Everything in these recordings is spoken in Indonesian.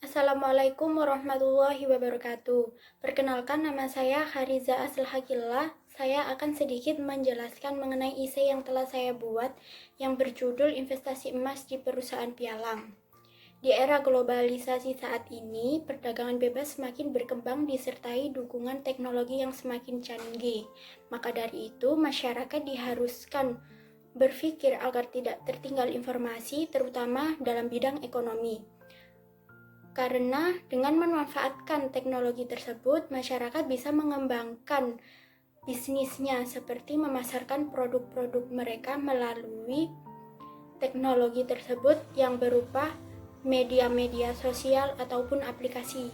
Assalamualaikum warahmatullahi wabarakatuh. Perkenalkan, nama saya Hariza Aslhakillah. Saya akan sedikit menjelaskan mengenai esai yang telah saya buat yang berjudul Investasi Emas di Perusahaan Pialang. Di era globalisasi saat ini, perdagangan bebas semakin berkembang disertai dukungan teknologi yang semakin canggih. Maka dari itu, masyarakat diharuskan berpikir agar tidak tertinggal informasi, terutama dalam bidang ekonomi. Karena dengan memanfaatkan teknologi tersebut, masyarakat bisa mengembangkan bisnisnya seperti memasarkan produk-produk mereka melalui teknologi tersebut yang berupa media-media sosial ataupun aplikasi.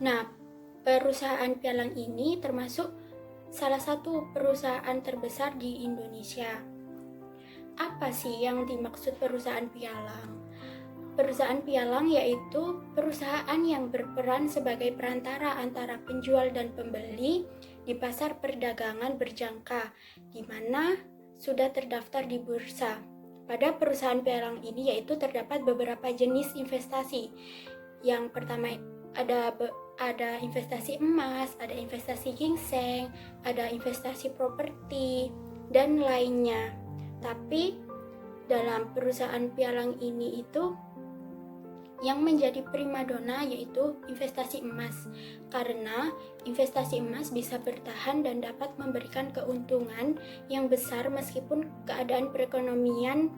Nah, perusahaan Pialang ini termasuk salah satu perusahaan terbesar di Indonesia. Apa sih yang dimaksud perusahaan Pialang? Perusahaan Pialang yaitu perusahaan yang berperan sebagai perantara antara penjual dan pembeli di pasar perdagangan berjangka, di mana sudah terdaftar di bursa. Pada perusahaan Pialang ini yaitu terdapat beberapa jenis investasi. Yang pertama ada investasi emas, ada investasi ginseng, ada investasi properti, dan lainnya. Tapi dalam perusahaan Pialang ini itu yang menjadi primadona yaitu investasi emas, karena investasi emas bisa bertahan dan dapat memberikan keuntungan yang besar meskipun keadaan perekonomian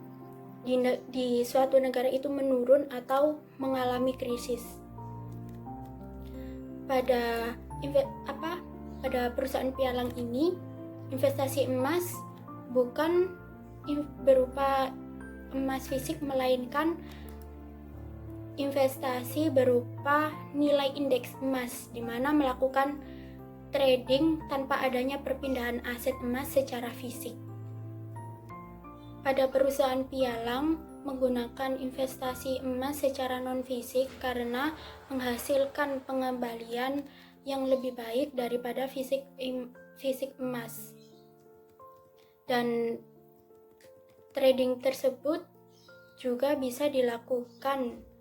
di suatu negara itu menurun atau mengalami krisis. Pada perusahaan Pialang ini, investasi emas bukan berupa emas fisik, melainkan investasi berupa nilai indeks emas, di mana melakukan trading tanpa adanya perpindahan aset emas secara fisik. Pada perusahaan Pialang menggunakan investasi emas secara non-fisik karena menghasilkan pengembalian yang lebih baik daripada fisik emas. Dan trading tersebut juga bisa dilakukan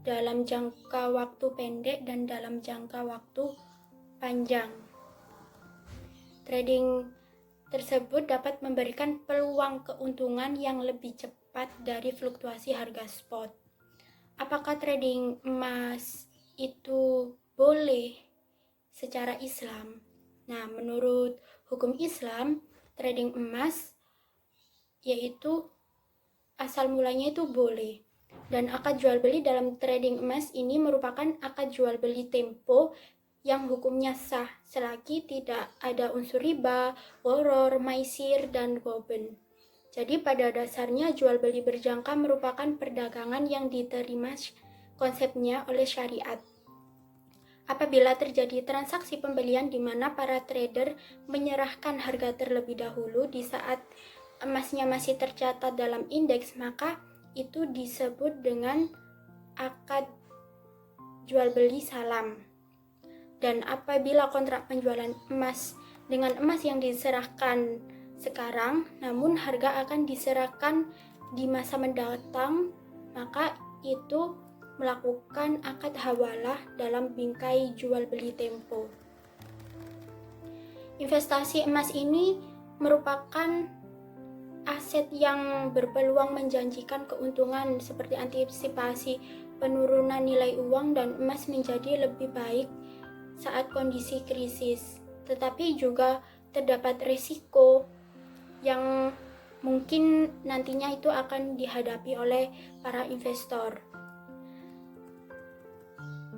dalam jangka waktu pendek dan dalam jangka waktu panjang. Trading tersebut dapat memberikan peluang keuntungan yang lebih cepat dari fluktuasi harga spot. Apakah trading emas itu boleh secara Islam? Nah, menurut hukum Islam, trading emas yaitu asal mulanya itu boleh. Dan akad jual beli dalam trading emas ini merupakan akad jual beli tempo yang hukumnya sah selagi tidak ada unsur riba, gharar, maisir, dan goben. Jadi pada dasarnya jual beli berjangka merupakan perdagangan yang diterima konsepnya oleh syariat. Apabila terjadi transaksi pembelian di mana para trader menyerahkan harga terlebih dahulu di saat emasnya masih tercatat dalam indeks, maka itu disebut dengan akad jual beli salam. Dan apabila kontrak penjualan emas dengan emas yang diserahkan sekarang, namun harga akan diserahkan di masa mendatang, maka itu melakukan akad hawalah dalam bingkai jual beli tempo. Investasi emas ini merupakan aset yang berpeluang menjanjikan keuntungan seperti antisipasi penurunan nilai uang dan emas menjadi lebih baik saat kondisi krisis. Tetapi juga terdapat risiko yang mungkin nantinya itu akan dihadapi oleh para investor.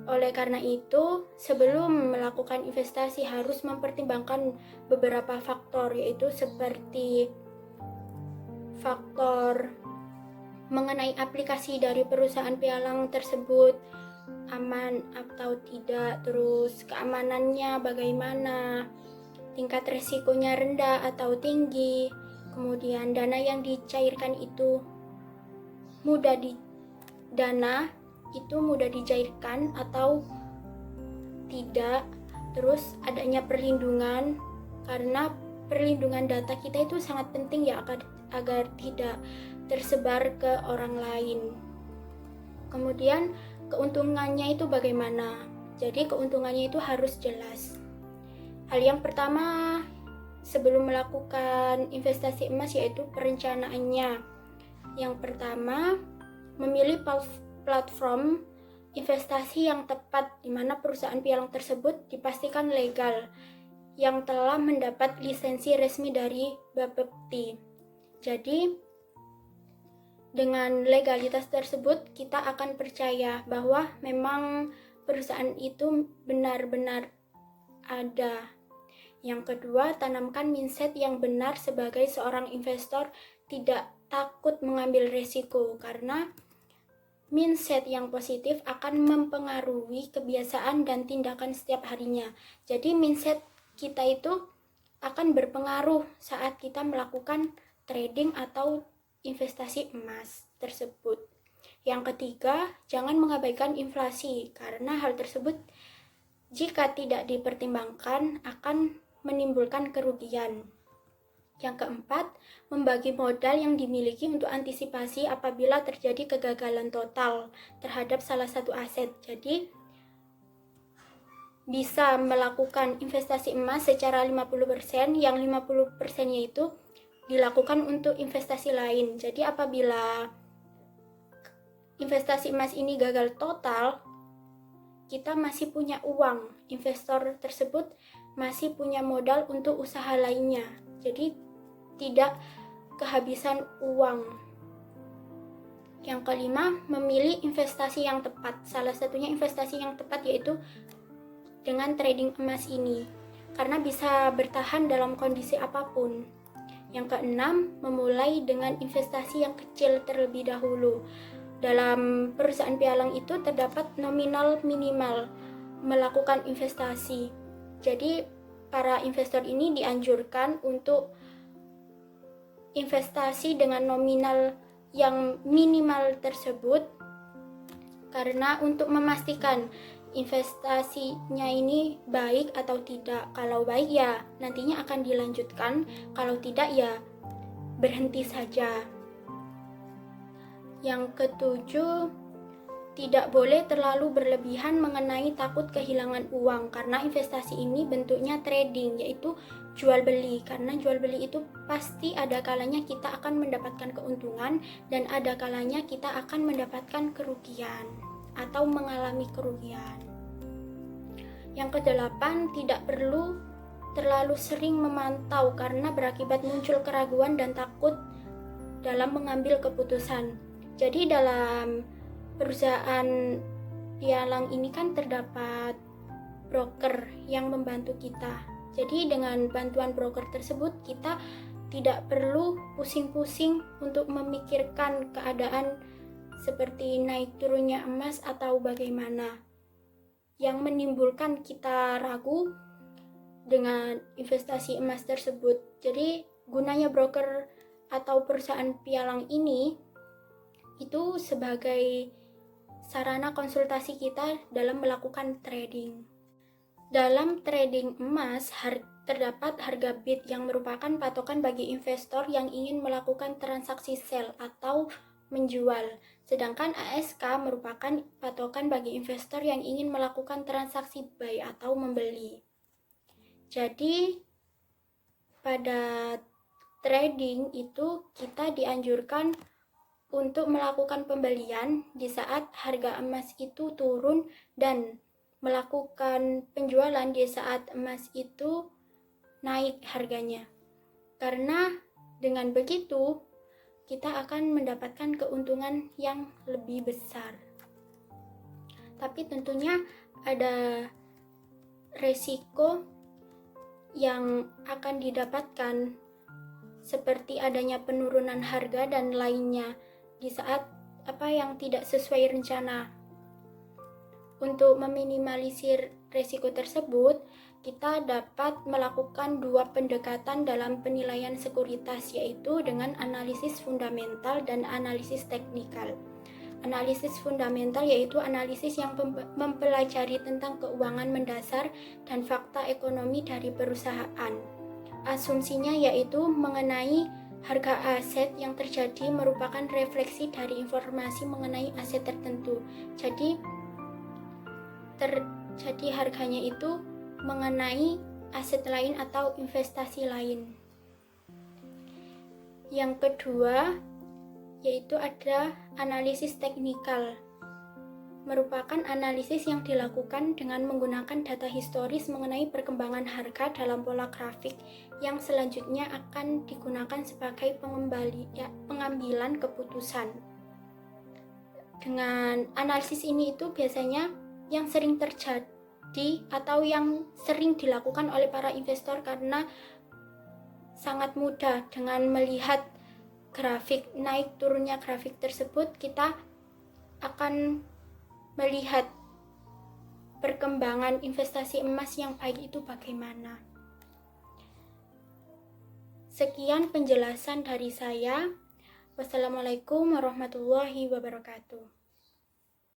Oleh karena itu, sebelum melakukan investasi harus mempertimbangkan beberapa faktor, yaitu seperti faktor mengenai aplikasi dari perusahaan Pialang tersebut aman atau tidak, terus keamanannya bagaimana, tingkat resikonya rendah atau tinggi, kemudian dana yang dicairkan itu mudah dicairkan atau tidak, terus adanya perlindungan, karena perlindungan data kita itu sangat penting ya agar tidak tersebar ke orang lain. Kemudian keuntungannya itu bagaimana? Jadi keuntungannya itu harus jelas. Hal yang pertama sebelum melakukan investasi emas yaitu perencanaannya. Yang pertama, memilih platform investasi yang tepat di mana perusahaan pialang tersebut dipastikan legal yang telah mendapat lisensi resmi dari Bapepti. Jadi dengan legalitas tersebut kita akan percaya bahwa memang perusahaan itu benar-benar ada. Yang kedua, tanamkan mindset yang benar sebagai seorang investor, tidak takut mengambil risiko, karena mindset yang positif akan mempengaruhi kebiasaan dan tindakan setiap harinya. Jadi mindset kita itu akan berpengaruh saat kita melakukan trading atau investasi emas tersebut. Yang ketiga, jangan mengabaikan inflasi, karena hal tersebut jika tidak dipertimbangkan akan menimbulkan kerugian. Yang keempat, membagi modal yang dimiliki untuk antisipasi apabila terjadi kegagalan total terhadap salah satu aset. Jadi bisa melakukan investasi emas secara 50%, yang 50%-nya itu dilakukan untuk investasi lain. Jadi apabila investasi emas ini gagal total, kita masih punya uang, investor tersebut masih punya modal untuk usaha lainnya. Jadi tidak kehabisan uang. Yang kelima, memilih investasi yang tepat. Salah satunya investasi yang tepat yaitu dengan trading emas ini, karena bisa bertahan dalam kondisi apapun. Yang keenam, memulai dengan investasi yang kecil terlebih dahulu. Dalam perusahaan pialang itu terdapat nominal minimal melakukan investasi. Jadi para investor ini dianjurkan untuk investasi dengan nominal yang minimal tersebut, karena untuk memastikan investasinya ini baik atau tidak. Kalau baik ya nantinya akan dilanjutkan, kalau tidak ya berhenti saja. Yang ketujuh, tidak boleh terlalu berlebihan mengenai takut kehilangan uang, karena investasi ini bentuknya trading, yaitu jual beli. Karena jual beli itu pasti ada kalanya kita akan mendapatkan keuntungan dan ada kalanya kita akan mendapatkan kerugian atau mengalami kerugian. Yang kedelapan, tidak perlu terlalu sering memantau karena berakibat muncul keraguan dan takut dalam mengambil keputusan. Jadi dalam perusahaan pialang ini kan terdapat broker yang membantu kita. Jadi dengan bantuan broker tersebut kita tidak perlu pusing-pusing untuk memikirkan keadaan seperti naik turunnya emas atau bagaimana, yang menimbulkan kita ragu dengan investasi emas tersebut. Jadi gunanya broker atau perusahaan pialang ini itu sebagai sarana konsultasi kita dalam melakukan trading. Dalam trading emas terdapat harga bid yang merupakan patokan bagi investor yang ingin melakukan transaksi sell atau menjual, sedangkan ASK merupakan patokan bagi investor yang ingin melakukan transaksi buy atau membeli. Jadi pada trading itu kita dianjurkan untuk melakukan pembelian di saat harga emas itu turun dan melakukan penjualan di saat emas itu naik harganya. Karena dengan begitu kita akan mendapatkan keuntungan yang lebih besar. Tapi tentunya ada resiko yang akan didapatkan, seperti adanya penurunan harga dan lainnya di saat yang tidak sesuai rencana. Untuk meminimalisir resiko tersebut, kita dapat melakukan dua pendekatan dalam penilaian sekuritas, yaitu dengan analisis fundamental dan analisis teknikal. Analisis fundamental yaitu analisis yang mempelajari tentang keuangan mendasar dan fakta ekonomi dari perusahaan. Asumsinya yaitu mengenai Harga aset yang terjadi merupakan refleksi dari informasi mengenai aset tertentu. Jadi harganya itu mengenai aset lain atau investasi lain. Yang kedua, yaitu ada analisis teknikal. Merupakan analisis yang dilakukan dengan menggunakan data historis mengenai perkembangan harga dalam pola grafik yang selanjutnya akan digunakan sebagai pengambilan keputusan. Dengan analisis ini itu biasanya yang sering terjadi atau yang sering dilakukan oleh para investor karena sangat mudah. Dengan melihat grafik naik turunnya grafik tersebut, kita akan melihat perkembangan investasi emas yang baik itu bagaimana. Sekian penjelasan dari saya. Wassalamualaikum warahmatullahi wabarakatuh.